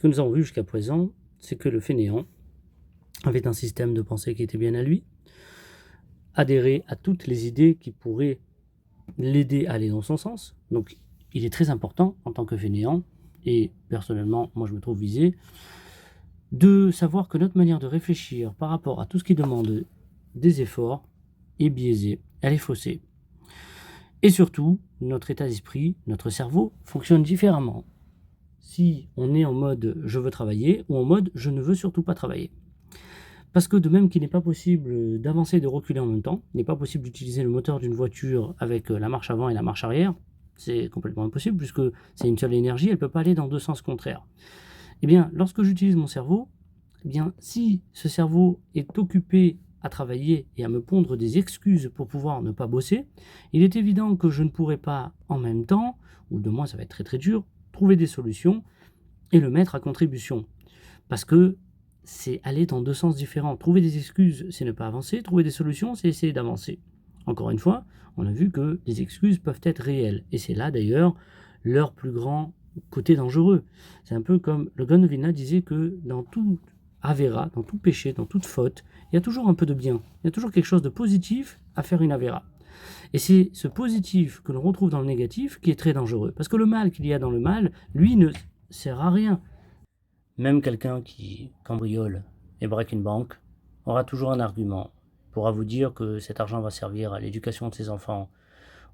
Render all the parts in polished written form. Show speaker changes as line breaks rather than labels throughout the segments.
Ce que nous avons vu jusqu'à présent, c'est que le fainéant avait un système de pensée qui était bien à lui, adhérait à toutes les idées qui pourraient l'aider à aller dans son sens. Donc il est très important en tant que fainéant, et personnellement, moi je me trouve visé, de savoir que notre manière de réfléchir par rapport à tout ce qui demande des efforts est biaisée, elle est faussée. Et surtout, notre état d'esprit, notre cerveau fonctionne différemment si on est en mode je veux travailler ou en mode je ne veux surtout pas travailler. Parce que de même qu'il n'est pas possible d'avancer et de reculer en même temps, il n'est pas possible d'utiliser le moteur d'une voiture avec la marche avant et la marche arrière, c'est complètement impossible puisque c'est une seule énergie, elle ne peut pas aller dans deux sens contraires. Eh bien, lorsque j'utilise mon cerveau, eh bien, si ce cerveau est occupé à travailler et à me pondre des excuses pour pouvoir ne pas bosser, il est évident que je ne pourrai pas en même temps, ou de moins ça va être très très dur, trouver des solutions et le mettre à contribution. Parce que c'est aller dans deux sens différents. Trouver des excuses, c'est ne pas avancer. Trouver des solutions, c'est essayer d'avancer. Encore une fois, on a vu que les excuses peuvent être réelles. Et c'est là d'ailleurs leur plus grand côté dangereux. C'est un peu comme le Gaon de Vilna disait que dans tout avéra, dans tout péché, dans toute faute, il y a toujours un peu de bien. Il y a toujours quelque chose de positif à faire une avéra. Et c'est ce positif que l'on retrouve dans le négatif qui est très dangereux. Parce que le mal qu'il y a dans le mal, lui, ne sert à rien. Même quelqu'un qui cambriole et braque une banque aura toujours un argument. Il pourra vous dire que cet argent va servir à l'éducation de ses enfants.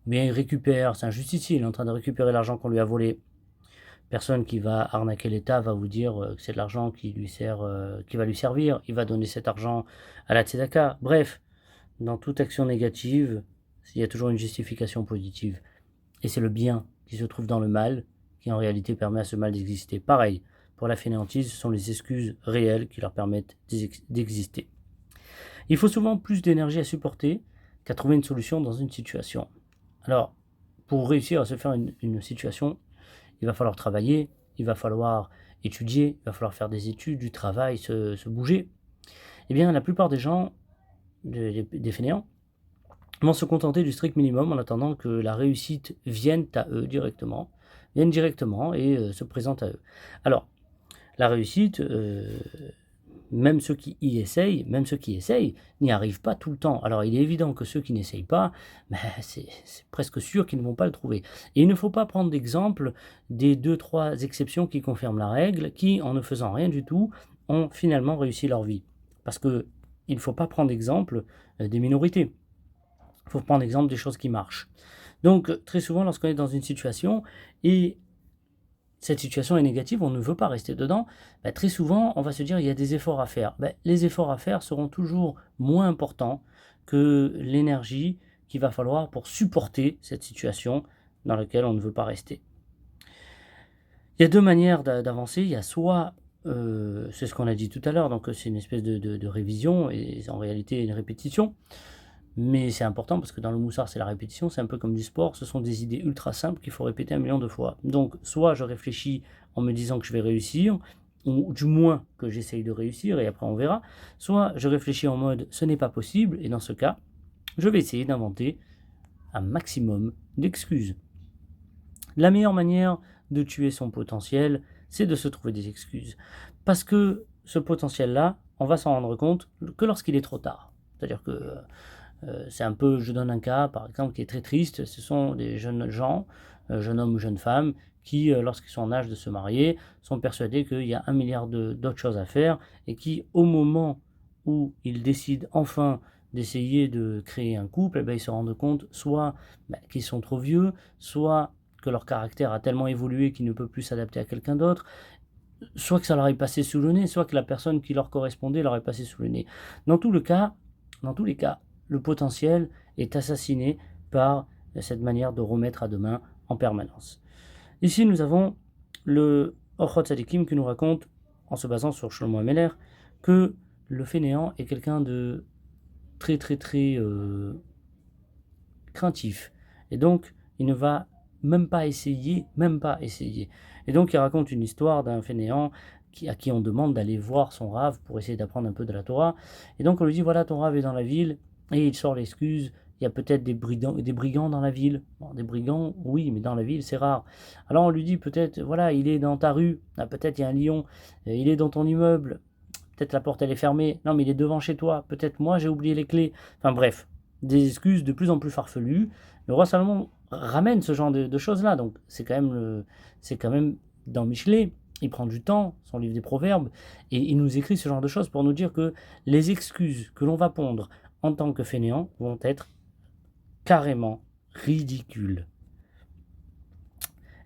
Ou bien il récupère, c'est un justicier, il est en train de récupérer l'argent qu'on lui a volé. Personne qui va arnaquer l'État va vous dire que c'est de l'argent qui lui sert, qui va lui servir. Il va donner cet argent à la tzedaka. Bref, dans toute action négative, il y a toujours une justification positive. Et c'est le bien qui se trouve dans le mal qui en réalité permet à ce mal d'exister. Pareil, pour la fainéantise, ce sont les excuses réelles qui leur permettent d'exister. Il faut souvent plus d'énergie à supporter qu'à trouver une solution dans une situation. Alors, pour réussir à se faire une situation, il va falloir travailler, il va falloir étudier, il va falloir faire des études, du travail, se bouger. Eh bien, la plupart des gens, des fainéants, vont se contenter du strict minimum en attendant que la réussite vienne à eux directement, et se présente à eux. Alors, la réussite, même ceux qui essayent, n'y arrivent pas tout le temps. Alors, il est évident que ceux qui n'essayent pas, c'est presque sûr qu'ils ne vont pas le trouver. Et il ne faut pas prendre d'exemple des 2-3 exceptions qui confirment la règle, qui, en ne faisant rien du tout, ont finalement réussi leur vie. Parce qu'il ne faut pas prendre exemple des minorités. Il faut prendre exemple des choses qui marchent. Donc, très souvent, lorsqu'on est dans une situation et cette situation est négative, on ne veut pas rester dedans, très souvent, on va se dire il y a des efforts à faire. Les efforts à faire seront toujours moins importants que l'énergie qu'il va falloir pour supporter cette situation dans laquelle on ne veut pas rester. Il y a deux manières d'avancer. Il y a soit, c'est ce qu'on a dit tout à l'heure, donc c'est une espèce de révision et en réalité une répétition. Mais c'est important parce que dans le moussard, c'est la répétition, c'est un peu comme du sport, ce sont des idées ultra simples qu'il faut répéter 1 million de fois. Donc, soit je réfléchis en me disant que je vais réussir, ou du moins que j'essaye de réussir, et après on verra, soit je réfléchis en mode ce n'est pas possible, et dans ce cas, je vais essayer d'inventer un maximum d'excuses. La meilleure manière de tuer son potentiel, c'est de se trouver des excuses. Parce que ce potentiel-là, on va s'en rendre compte que lorsqu'il est trop tard. C'est-à-dire que c'est un peu, je donne un cas par exemple qui est très triste, ce sont des jeunes gens, jeunes hommes ou jeunes femmes, qui lorsqu'ils sont en âge de se marier, sont persuadés qu'il y a 1 milliard d'autres choses à faire, et qui au moment où ils décident enfin d'essayer de créer un couple, ils se rendent compte soit qu'ils sont trop vieux, soit que leur caractère a tellement évolué qu'il ne peut plus s'adapter à quelqu'un d'autre, soit que ça leur est passé sous le nez, soit que la personne qui leur correspondait leur est passée sous le nez. Dans tous les cas, le potentiel est assassiné par cette manière de remettre à demain en permanence. Ici, nous avons le Orchot Tzadikim qui nous raconte, en se basant sur Shlomo Ameler, que le fainéant est quelqu'un de très craintif. Et donc, il ne va même pas essayer. Et donc, il raconte une histoire d'un fainéant à qui on demande d'aller voir son rave pour essayer d'apprendre un peu de la Torah. Et donc, on lui dit, voilà, ton rave est dans la ville, et il sort l'excuse il y a peut-être des brigands dans la ville. Bon, des brigands, oui, mais dans la ville, c'est rare. Alors on lui dit peut-être, voilà, il est dans ta rue, ah, peut-être il y a un lion, il est dans ton immeuble, peut-être la porte elle est fermée, non mais il est devant chez toi, peut-être moi j'ai oublié les clés. Enfin bref, des excuses de plus en plus farfelues. Le roi Salomon ramène ce genre de choses-là, donc c'est quand même dans Michelet, il prend du temps, son livre des proverbes, et il nous écrit ce genre de choses pour nous dire que les excuses que l'on va pondre en tant que fainéant vont être carrément ridicules.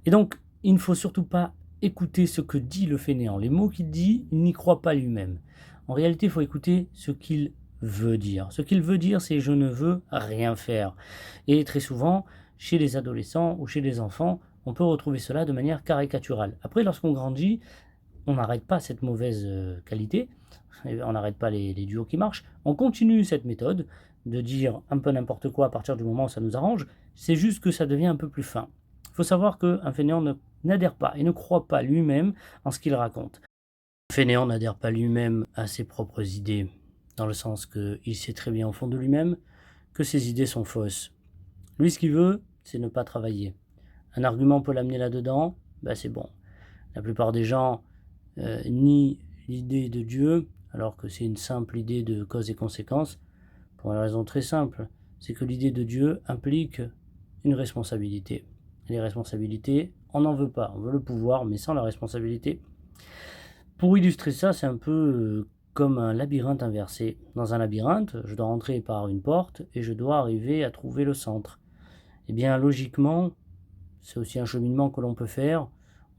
Et donc, il ne faut surtout pas écouter ce que dit le fainéant. Les mots qu'il dit, il n'y croit pas lui-même. En réalité, il faut écouter ce qu'il veut dire. Ce qu'il veut dire, c'est je ne veux rien faire. Et très souvent, chez les adolescents ou chez les enfants, on peut retrouver cela de manière caricaturale. Après, lorsqu'on grandit, on n'arrête pas cette mauvaise qualité, on n'arrête pas les duos qui marchent, on continue cette méthode de dire un peu n'importe quoi à partir du moment où ça nous arrange, c'est juste que ça devient un peu plus fin. Il faut savoir qu'un fainéant n'adhère pas et ne croit pas lui-même en ce qu'il raconte. Un fainéant n'adhère pas lui-même à ses propres idées, dans le sens qu'il sait très bien au fond de lui-même que ses idées sont fausses. Lui, ce qu'il veut, c'est ne pas travailler. Un argument peut l'amener là-dedans, c'est bon. La plupart des gens nient l'idée de Dieu, alors que c'est une simple idée de cause et conséquence, pour une raison très simple, c'est que l'idée de Dieu implique une responsabilité. Et les responsabilités, on n'en veut pas, on veut le pouvoir, mais sans la responsabilité. Pour illustrer ça, c'est un peu comme un labyrinthe inversé. Dans un labyrinthe, je dois rentrer par une porte et je dois arriver à trouver le centre. Eh bien, logiquement, c'est aussi un cheminement que l'on peut faire.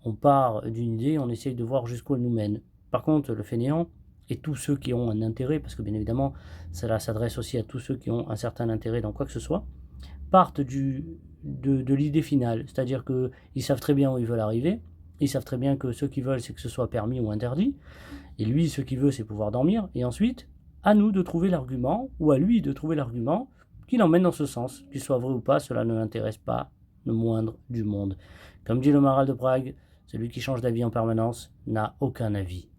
On part d'une idée, on essaye de voir jusqu'où elle nous mène. Par contre, le fainéant, et tous ceux qui ont un intérêt, parce que bien évidemment, cela s'adresse aussi à tous ceux qui ont un certain intérêt dans quoi que ce soit, partent de l'idée finale. C'est-à-dire qu'ils savent très bien où ils veulent arriver, ils savent très bien que ce qu'ils veulent, c'est que ce soit permis ou interdit, et lui, ce qu'il veut, c'est pouvoir dormir, et ensuite, à nous de trouver l'argument, ou à lui de trouver l'argument, qui l'emmène dans ce sens. Qu'il soit vrai ou pas, cela ne l'intéresse pas le moindre du monde. Comme dit le Maral de Prague, celui qui change d'avis en permanence n'a aucun avis.